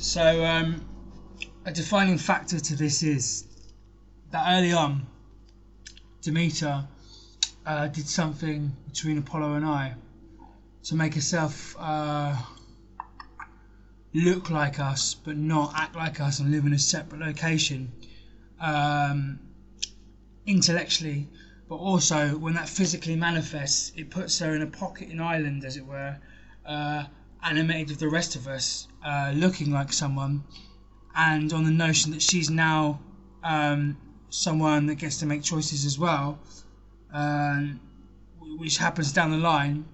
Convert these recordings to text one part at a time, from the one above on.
So a defining factor to this is that early on, Demeter did something between Apollo and I to make herself look like us but not act like us and live in a separate location, intellectually, but also when that physically manifests, it puts her in a pocket in Ireland, as it were, animated with the rest of us, looking like someone, and on the notion that she's now someone that gets to make choices as well, which happens down the line.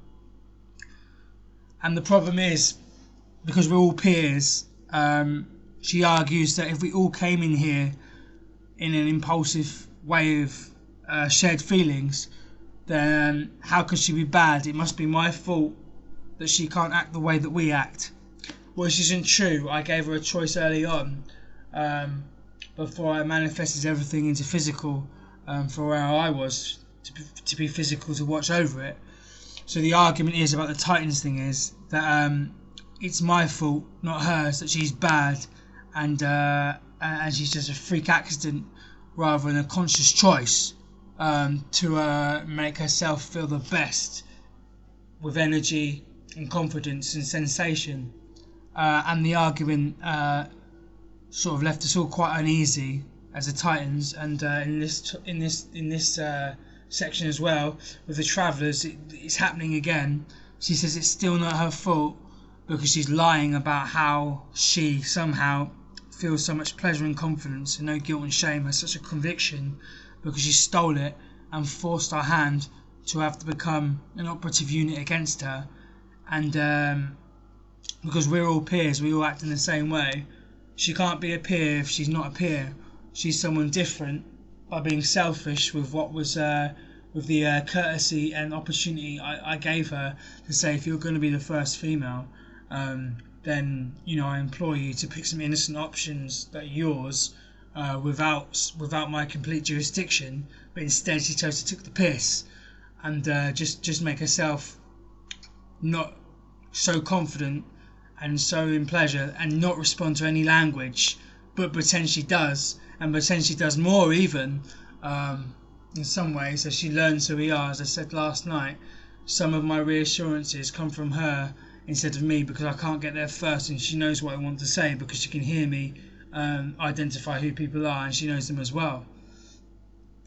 And the problem is, because we're all peers, she argues that if we all came in here in an impulsive way of shared feelings, then how can she be bad? It must be my fault that she can't act the way that we act. Which isn't true. I gave her a choice early on, before I manifested everything into physical, for where I was, to be physical, to watch over it. So the argument is about the Titans thing is that it's my fault, not hers, that she's bad, and she's just a freak accident rather than a conscious choice to make herself feel the best with energy and confidence and sensation. And the argument sort of left us all quite uneasy as the Titans, and in this section as well with the Travellers, it's happening again. She says it's still not her fault because she's lying about how she somehow feels so much pleasure and confidence and no guilt and shame, has such a conviction because she stole it and forced our hand to have to become an operative unit against her. And because we're all peers, we all act in the same way. She can't be a peer if she's not a peer. She's someone different by being selfish with what was with the courtesy and opportunity I gave her to say, if you're going to be the first female, then I implore you to pick some innocent options that are yours, without my complete jurisdiction. But instead she chose to take the piss and just make herself not so confident and so in pleasure and not respond to any language, but pretend she does, and pretend she does more even, in some ways, as she learns who we are. As I said last night, some of my reassurances come from her instead of me, because I can't get there first, and she knows what I want to say because she can hear me identify who people are, and she knows them as well.